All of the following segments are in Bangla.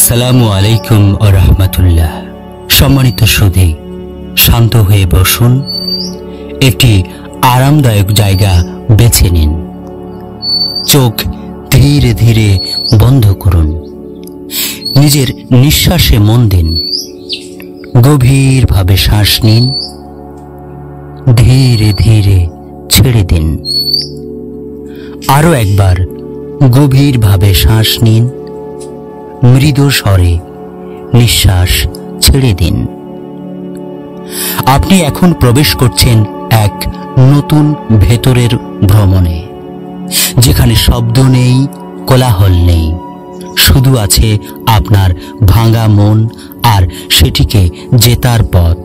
আসসালামু আলাইকুম ওয়া রাহমাতুল্লাহ। সম্মানিত সুধী, শান্ত হয়ে বসুন, একটি আরামদায়ক জায়গা বেছে নিন, চোখ ধীরে ধীরে বন্ধ করুন, নিজের নিঃশ্বাসে মন দিন, গভীরভাবে শ্বাস নিন, ধীরে ধীরে ছেড়ে দিন। আরো একবার গভীরভাবে শ্বাস নিন, মৃদু স্বরে নিঃশ্বাস ছেড়ে দিন। আপনি এখন প্রবেশ করছেন এক নতুন ভেতরের ভ্রমণে, যেখানে শব্দ নেই, কোলাহল নেই, শুধু আছে আপনার ভাঙা মন আর সেটিকে জেতার পথ।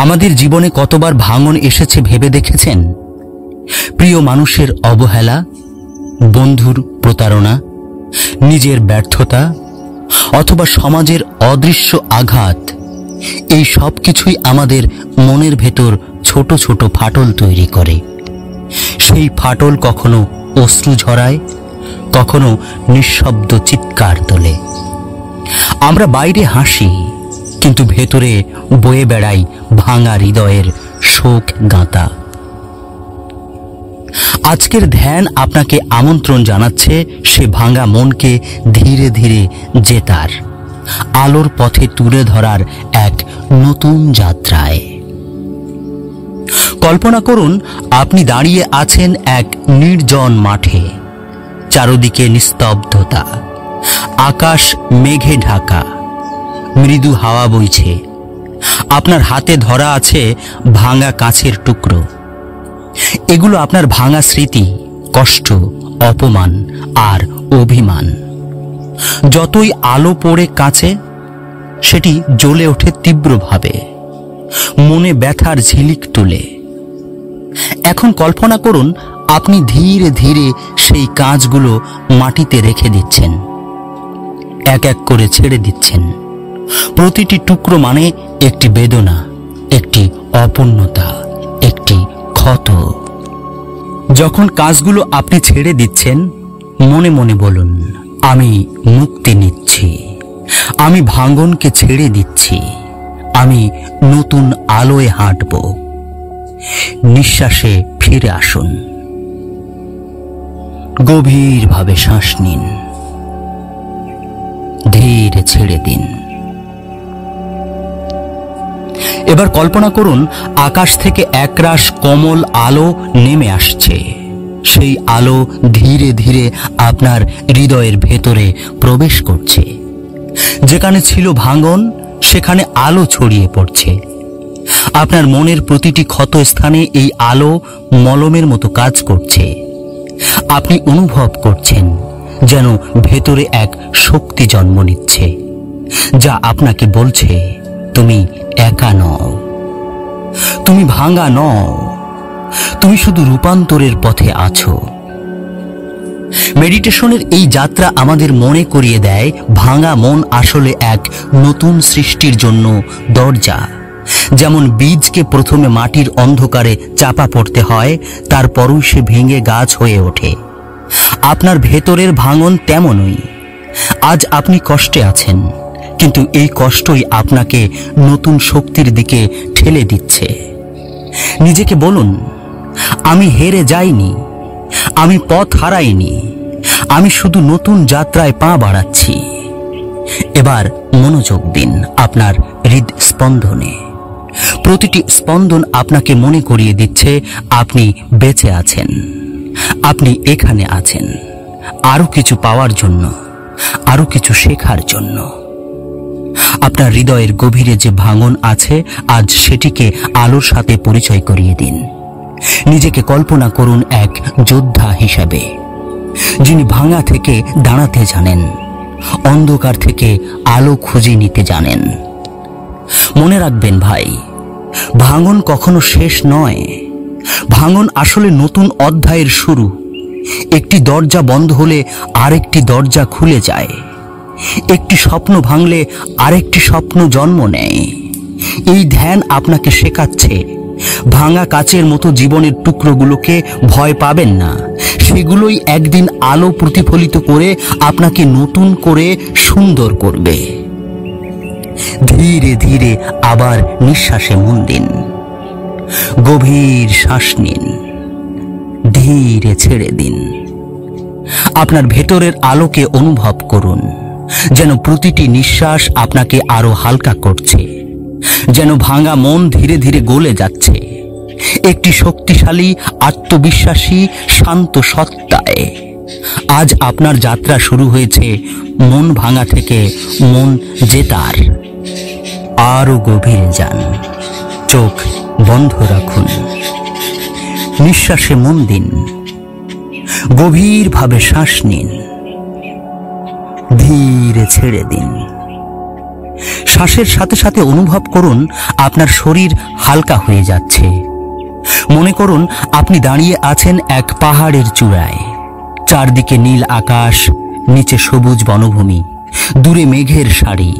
আমাদের জীবনে কতবার ভাঙন এসেছে ভেবে দেখেছেন? প্রিয় মানুষের অবহেলা, বন্ধুর প্রতারণা, নিজের ব্যর্থতা অথবা সমাজের অদৃশ্য আঘাত, এই সব কিছুই আমাদের মনের ভেতর ছোট ছোট ফাটল তৈরি করে। সেই ফাটল কখনো অশ্রু ঝরায়, কখনো নিঃশব্দ চিৎকার তোলে। আমরা বাইরে হাসি, কিন্তু ভেতরে বয়ে বেড়াই ভাঙা হৃদয়ের শোক গাঁথা। আজকের ধ্যান আপনাকে আমন্ত্রণ জানাচ্ছে সে ভাঙা মনকে ধীরে ধীরে জেতার, আলোর পথে তুলে ধরার এক নতুন যাত্রায়। কল্পনা করুন আপনি দাঁড়িয়ে আছেন এক নির্জন মাঠে, চারদিকে নিস্তব্ধতা, আকাশ মেঘে ঢাকা, মৃদু হাওয়া বইছে, আপনার হাতে ধরা আছে ভাঙা কাঁচের টুকরো। এগুলো আপনার ভাঙা স্মৃতি, কষ্ট, অপমান আর অভিমান। যতই আলো পড়ে কাছে, সেটি জ্বলে ওঠে তীব্রভাবে, মনে ব্যথার ঝিলিক তুলে। এখন কল্পনা করুন আপনি ধীরে ধীরে সেই কাঁচগুলো মাটিতে রেখে দিচ্ছেন, এক এক করে ছেড়ে দিচ্ছেন। প্রতিটি টুকরো মানে একটি বেদনা, একটি অপূর্ণতা, একটি ক্ষত। যখন কাজগুলো আপনি ছেড়ে দিচ্ছেন, মনে মনে বলুন, আমি মুক্তি নিচ্ছি, আমি ভাঙনকে ছেড়ে দিচ্ছি, আমি নতুন আলোয় হাঁটব। নিঃশ্বাসে ফিরে আসুন, গভীরভাবে শ্বাস নিন, ধীরে ছেড়ে দিন। এবার কল্পনা করুন আকাশ থেকে একরাশ কোমল আলো নেমে আসছে। সেই আলো ধীরে ধীরে আপনার হৃদয়ের ভেতরে প্রবেশ করছে। যেখানে ছিল ভাঙন, সেখানে আলো ছড়িয়ে পড়ছে। আপনার মনের প্রতিটি ক্ষত স্থানে এই আলো মলমের মতো কাজ করছে। আপনি অনুভব করছেন যেন ভেতরে এক শক্তি জন্ম নিচ্ছে, যা আপনাকে বলছে, তুমি একা নও, তুমি ভাঙা নও, তুমি শুধু রূপান্তরের পথে আছো। মেডিটেশনের এই যাত্রা আমাদের মনে করিয়ে দেয়, ভাঙা মন আসলে এক নতুন সৃষ্টির জন্য দরজা। যেমন বীজকে প্রথমে মাটির অন্ধকারে চাপা পড়তে হয়, তারপরই সে ভেঙে গাছ হয়ে ওঠে। আপনার ভেতরের ভাঙন তেমনই। আজ আপনি কষ্টে আছেন, কিন্তু এই কষ্টই আপনাকে নতুন শক্তির দিকে ঠেলে দিচ্ছে। নিজেকে বলুন, আমি হেরে যাইনি, আমি পথ হারাইনি, আমি শুধু নতুন যাত্রায় পা বাড়াচ্ছি। এবার মনোযোগ দিন আপনার হৃদস্পন্দনে। প্রতিটি স্পন্দন আপনাকে মনে করিয়ে দিচ্ছে আপনি বেঁচে আছেন, আপনি এখানে আছেন আরো কিছু পাওয়ার জন্য, আরো কিছু শেখার জন্য। আপনার হৃদয়ের গভীরে যে ভাঙন আছে, আজ সেটিকে আলোর সাথে পরিচয় করিয়ে দিন। নিজেকে কল্পনা করুন এক যোদ্ধা হিসাবে, যিনি ভাঙা থেকে দাঁড়াতে জানেন, অন্ধকার থেকে আলো খুঁজে নিতে জানেন। মনে রাখবেন ভাই, ভাঙন কখনো শেষ নয়, ভাঙন আসলে নতুন অধ্যায়ের শুরু। একটি দরজা বন্ধ হলে আরেকটি দরজা খুলে যায়, একটি স্বপ্ন ভাঙলে আরেকটি স্বপ্ন জন্ম নেয়। এই ধ্যান আপনাকে শেখাচ্ছে, ভাঙা কাচের মতো জীবনের টুকরোগুলোকে ভয় পাবেন না, সেগুলোই একদিন আলো প্রতিফলিত করে আপনাকে নতুন করে সুন্দর করবে। ধীরে ধীরে আবার নিঃশ্বাসে মন দিন। গভীর শ্বাস নিন, ধীরে ছেড়ে দিন। আপনার ভেতরের আলোকে অনুভব করুন, যেন প্রতিটি নিঃশ্বাস আপনাকে আরো হালকা করছে, যেন ভাঙা মন ধীরে ধীরে গলে যাচ্ছে একটি শক্তিশালী, আত্মবিশ্বাসী, শান্ত সত্তায়। আজ আপনার যাত্রা শুরু হয়েছে মন ভাঙা থেকে মন জেতার। আরো গভীরে যান, চোখ বন্ধ রাখুন, নিঃশ্বাসে মন দিন, গভীরভাবে শ্বাস নিন, ধীরে ছেড়ে দিন। শ্বাসের সাথে সাথে অনুভব করুন আপনার শরীর হালকা হয়ে যাচ্ছে। মনে করুন আপনি দাঁড়িয়ে আছেন এক পাহাড়ের চূড়ায়। চারদিকে নীল আকাশ, নিচে সবুজ বনভূমি, দূরে মেঘের সারি।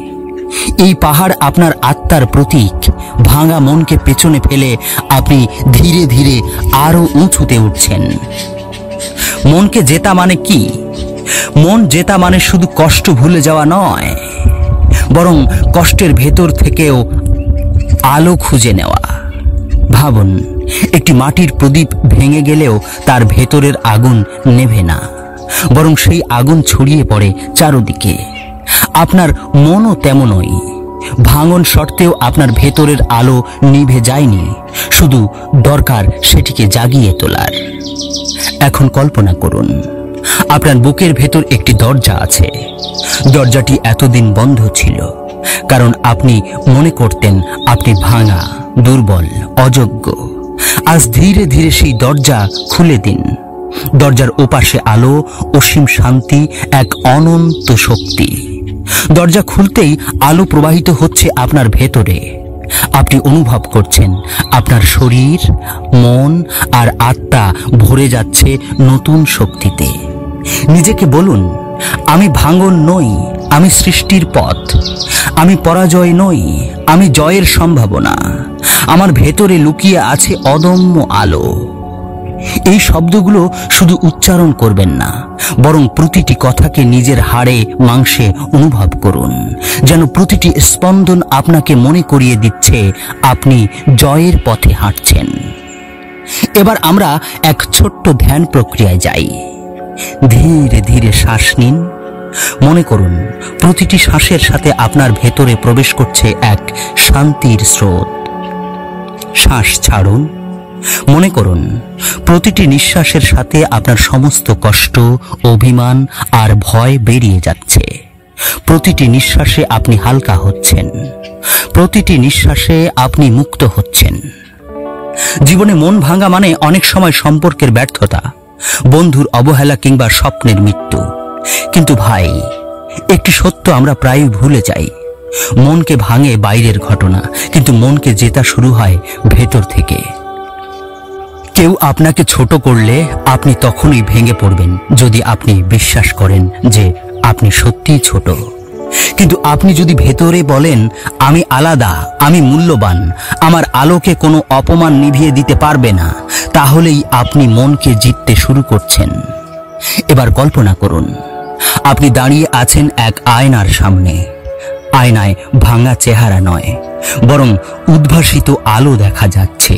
এই পাহাড় আপনার আত্মার প্রতীক। ভাঙা মনকে পেছনে ফেলে আপনি ধীরে ধীরে আরো উঁচুতে উঠছেন। মনকে জেতা মানে কি? মন জেতা মানে শুধু কষ্ট ভুলে যাওয়া নয়, বরং কষ্টের ভেতর থেকেও আলো খুঁজে নেওয়া। ভাবুন, একটি মাটির প্রদীপ ভেঙে গেলেও তার ভেতরের আগুন নেভে না, বরং সেই আগুন ছড়িয়ে পড়ে চারদিকে। আপনার মনও তেমনই। ভাঙন সত্ত্বেও আপনার ভেতরের আলো নিভে যায়নি, শুধু দরকার সেটিকে জাগিয়ে তোলার। এখন কল্পনা করুন আপনার বুকের ভেতর একটি দরজা আছে। দরজাটি এতদিন বন্ধ ছিল কারণ আপনি মনে করতেন আপনি ভাঙা, দুর্বল, অযোগ্য। আজ ধীরে ধীরে সেই দরজা খুলে দিন। দরজার ওপাশে আলো, অসীম শান্তি, এক অনন্ত শক্তি। দরজা খুলতেই আলো প্রবাহিত হচ্ছে আপনার ভেতরে। আপনি অনুভব করছেন আপনার শরীর, মন আর আত্মা ভরে যাচ্ছে নতুন শক্তিতে। নিজেকে বলুন, আমি ভাঙন নই, আমি সৃষ্টির পথ। আমি পরাজয় নই, আমি জয়ের সম্ভাবনা। আমার ভেতরে লুকিয়ে আছে অদম্য আলো। এই শব্দগুলো শুধু উচ্চারণ করবেন না, বরং প্রতিটি কথাকে নিজের হাড়ে মাংসে অনুভব করুন, যেন প্রতিটি স্পন্দন আপনাকে মনে করিয়ে দিচ্ছে আপনি জয়ের পথে হাঁটছেন। এবার আমরা এক ছোট্ট ধ্যান প্রক্রিয়ায় যাই। ধীরে ধীরে শ্বাস নিন। মনে করুন প্রতিটি শ্বাসের সাথে আপনার ভেতরে প্রবেশ করছে এক শান্তির স্রোত। শ্বাস ছাড়ুন। মনে করুন প্রতিটি নিঃশ্বাসের সাথে আপনার সমস্ত কষ্ট, অভিমান আর ভয় বেরিয়ে যাচ্ছে। প্রতিটি নিঃশ্বাসে আপনি হালকা হচ্ছেন, প্রতিটি নিঃশ্বাসে আপনি মুক্ত হচ্ছেন। জীবনে মন ভাঙা মানে অনেক সময় সম্পর্কের ব্যর্থতা, বন্ধুর অবহেলা কিংবা স্বপ্নের মৃত্যু। কিন্তু ভাই, একটি সত্য আমরা প্রায়ই ভুলে যাই। মনকে ভাঙে বাইরের ঘটনা, কিন্তু মনকে জেতা শুরু হয় ভেতর থেকে। কেউ আপনাকে ছোট করলে আপনি তখনই ভেঙে পড়বেন যদি আপনি বিশ্বাস করেন যে আপনি সত্যিই ছোট। কিন্তু আপনি যদি ভেতরে বলেন, আমি আলাদা, আমি মূল্যবান, আমার আলোকে কোনো অপমান নিভিয়ে দিতে পারবে না, তাহলেই আপনি মনকে জিততে শুরু করছেন। এবার কল্পনা করুন আপনি দাঁড়িয়ে আছেন এক আয়নার সামনে। আয়নায় ভাঙা চেহারা নয়, বরং উদ্ভাসিত আলো দেখা যাচ্ছে।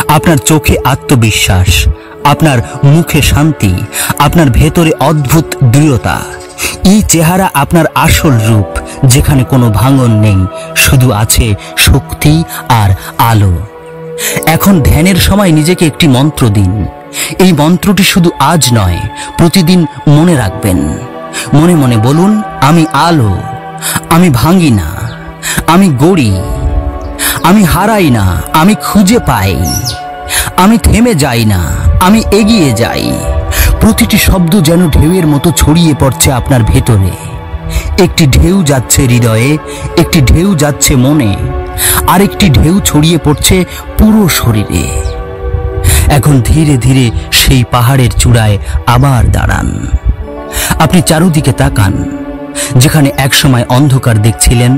আপনার চোখে আত্মবিশ্বাস, আপনার মুখে শান্তি, আপনার ভেতরে অদ্ভুত দৃঢ়তা। এই চেহারা আপনার আসল রূপ, যেখানে কোনো ভাঙন নেই, শুধু আছে শক্তি আর আলো। এখন ধ্যানের সময় নিজেকে একটি মন্ত্র দিন। এই মন্ত্রটি শুধু আজ নয়, প্রতিদিন মনে রাখবেন। মনে মনে বলুন, আমি আলো, আমি ভাঙি না, আমি গড়ি, আমি হারাই না, আমি খুঁজে পাই, আমি থেমে যাই না, আমি এগিয়ে যাই। প্রতিটি শব্দ যেন ঢেউয়ের মতো ছড়িয়ে পড়ছে আপনার ভেতরে। একটি ঢেউ যাচ্ছে হৃদয়ে, একটি ঢেউ যাচ্ছে মনে, আর একটি ঢেউ ছড়িয়ে পড়ছে পুরো শরীরে। এখন ধীরে ধীরে সেই পাহাড়ের চূড়ায় আবার দাঁড়ান। আপনি চারদিকে তাকান। যেখানে একসময় অন্ধকার দেখছিলেন,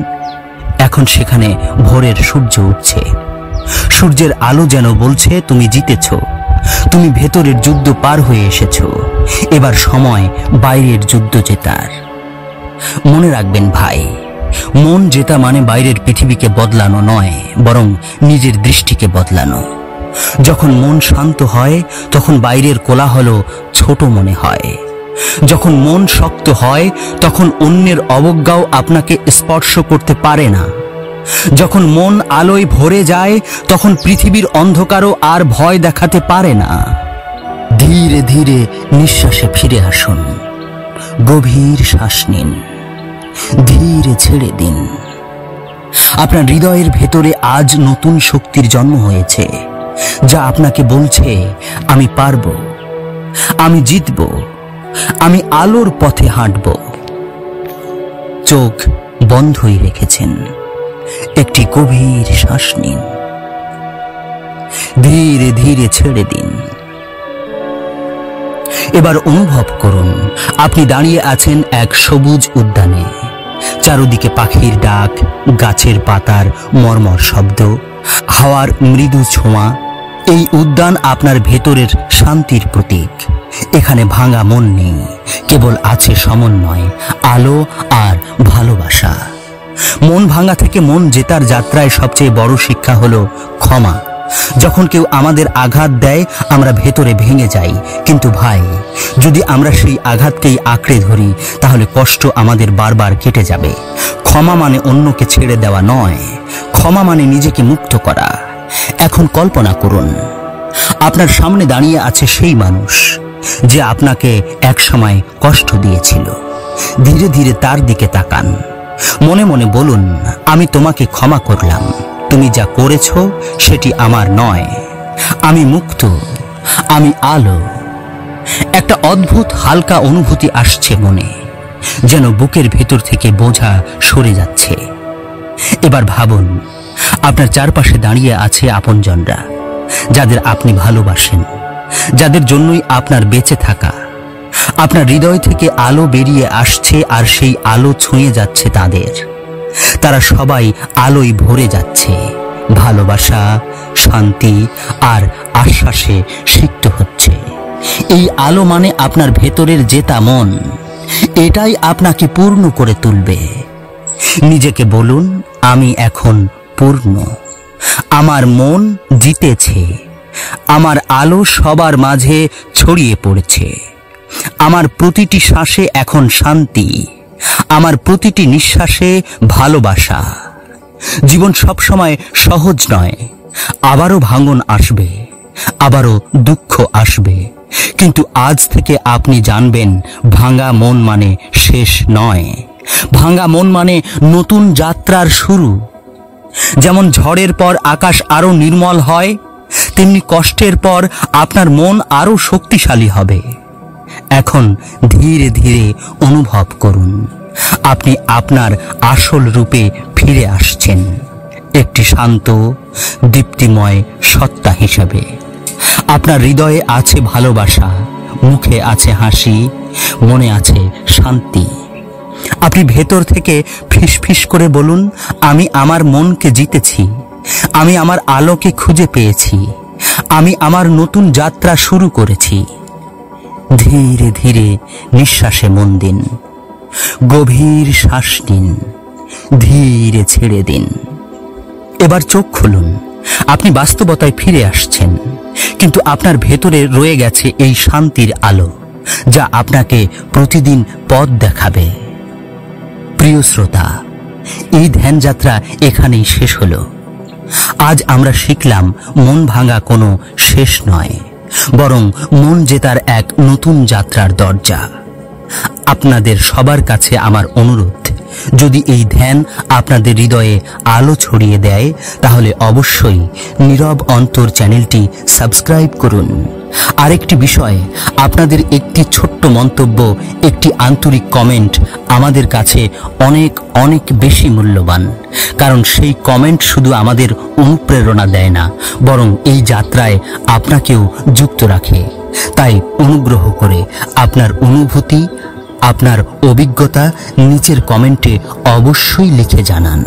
এখন সেখানে ভোরের সূর্য উঠছে। সূর্যের আলো যেন বলছে, তুমি জিতেছ। তুমি ভেতরের যুদ্ধ পার হয়ে এসেছো, এবার সময় বাইরের যুদ্ধ জেতার। মনে রাখবেন ভাই, মন জেতা মানে বাইরের পৃথিবীকে বদলানো নয়, বরং নিজের দৃষ্টিকে বদলানো। যখন মন শান্ত হয় তখন বাইরের কোলাহল ছোট মনে হয়। যখন মন শক্ত হয় তখন অন্যের অবজ্ঞাও আপনাকে স্পর্শ করতে পারে না। যখন মন আলোয় ভরে যায় তখন পৃথিবীর অন্ধকারও আর ভয় দেখাতে পারে না। ধীরে ধীরে নিঃশ্বাসে ফিরে আসুন, গভীর শ্বাস নিন, ধীরে ছেড়ে দিন। আপনার হৃদয়ের ভেতরে আজ নতুন শক্তির জন্ম হয়েছে, যা আপনাকে বলছে আমি পারবো, আমি জিতব, আমি আলোর পথে হাঁটব। চোখ বন্ধই রেখেছেন, একটি গভীর শ্বাস নিন, ধীরে ধীরে ছেড়ে দিন। এবার অনুভব করুন আপনি দাঁড়িয়ে আছেন এক সবুজ উদ্যানে। চারদিকে পাখির ডাক, গাছের পাতার মর্মর শব্দ, হাওয়ার মৃদু ছোঁয়া। এই উদ্যান আপনার ভেতরের শান্তির প্রতীক। এখানে ভাঙা মন নেই, কেবল আছে সমন্বয়, আলো আর ভালোবাসা। মন ভাঙা থেকে মন জেতার যাত্রায় সবচেয়ে বড় শিক্ষা হলো ক্ষমা। যখন কেউ আমাদের আঘাত দেয় আমরা ভেতরে ভেঙে যাই, কিন্তু ভাই, যদি আমরা সেই আঘাতকেই আঁকড়ে ধরি তাহলে কষ্ট আমাদের বারবার কেটে যাবে। ক্ষমা মানে অন্যকে ছেড়ে দেওয়া নয়, ক্ষমা মানে নিজেকে মুক্ত করা। এখন কল্পনা করুন আপনার সামনে দাঁড়িয়ে আছে সেই মানুষ যে আপনাকে একসময় কষ্ট দিয়েছিল। ধীরে ধীরে তার দিকে তাকান, মনে মনে বলুন আমি তোমাকে ক্ষমা করলাম, তুমি যা করেছো সেটি আমার নয়, আমি মুক্ত, আমি আলো। একটা অদ্ভুত হালকা অনুভূতি আসছে মনে, যেন বুকের ভেতর থেকে বোঝা সরে যাচ্ছে। এবার ভাবুন আপনার চারপাশে দাঁড়িয়ে আছে আপনজনরা, যাদের আপনি ভালোবাসেন, যাদের জন্যই আপনার বেঁচে থাকা। আপনার হৃদয় থেকে আলো বেরিয়ে আসছে আর সেই আলো ছুঁয়ে যাচ্ছে তাদের। তারা সবাই আলোয় ভরে যাচ্ছে, ভালোবাসা, শান্তি আর আশ্বাসে সিক্ত হচ্ছে। এই আলো মানে আপনার ভেতরের জেতা মন, এটাই আপনাকে পূর্ণ করে তুলবে। নিজেকে বলুন আমি এখন পূর্ণ, আমার মন জিতেছে, আমার আলো সবার মাঝে ছড়িয়ে পড়েছে, আমার প্রতিটি শ্বাসে এখন শান্তি, আমার প্রতিটি নিঃশ্বাসে ভালোবাসা। জীবন সবসময় সহজ নয়, আবারও ভাঙন আসবে, আবারও দুঃখ আসবে, কিন্তু আজ থেকে আপনি জানবেন ভাঙা মন মানে শেষ নয়, ভাঙা মন মানে নতুন যাত্রার শুরু। যেমন ঝড়ের পর আকাশ আরো নির্মল হয়, তেমনি কষ্টের পর আপনার মন আরো শক্তিশালী হবে। এখন ধীরে ধীরে অনুভব করুন আপনি আপনার আসল রূপে ফিরে আসছেন, একটি শান্ত, দীপ্তিময় সত্তা হিসাবে। আপনার হৃদয়ে আছে ভালোবাসা, মুখে আছে হাসি, মনে আছে শান্তি। আপনি ভেতর থেকে ফিসফিস করে বলুন আমি আমার মনকে জিতেছি, আমি আমার আলোকে খুঁজে পেয়েছি, আমি আমার নতুন যাত্রা শুরু করেছি। ধীরে ধীরে নিঃশ্বাসে মন দিন, গভীর শ্বাস নিন, ধীরে ছেড়ে দিন। এবার চোখ খুলুন, আপনি বাস্তবতায় ফিরে আসছেন, কিন্তু আপনার ভেতরে রয়ে গেছে এই শান্তির আলো, যা আপনাকে প্রতিদিন পথ দেখাবে। প্রিয় শ্রোতা, এই ধ্যানযাত্রা এখানেই শেষ হলো। আজ আমরা শিখলাম মন ভাঙা কোনো শেষ নয়, বরং মন জেতার এক নতুন যাত্রার দরজা। আপনাদের সবার কাছে আমার অনুরোধ, যদি এই ধ্যান আপনাদের হৃদয়ে আলো ছড়িয়ে দেয় তাহলে অবশ্যই নীরব অন্তর চ্যানেলটি সাবস্ক্রাইব করুন। আরেকটি বিষয়, আপনাদের একটি ছোট্ট মন্তব্য, একটি আন্তরিক কমেন্ট আমাদের কাছে অনেক অনেক বেশি মূল্যবান, কারণ সেই কমেন্ট শুধু আমাদের অনুপ্রেরণা দেয় না, বরং এই যাত্রায় আপনাকেও যুক্ত রাখে। তাই অনুগ্রহ করে আপনার অনুভূতি, আপনার অভিজ্ঞতা নিচের কমেন্টে অবশ্যই লিখে জানান।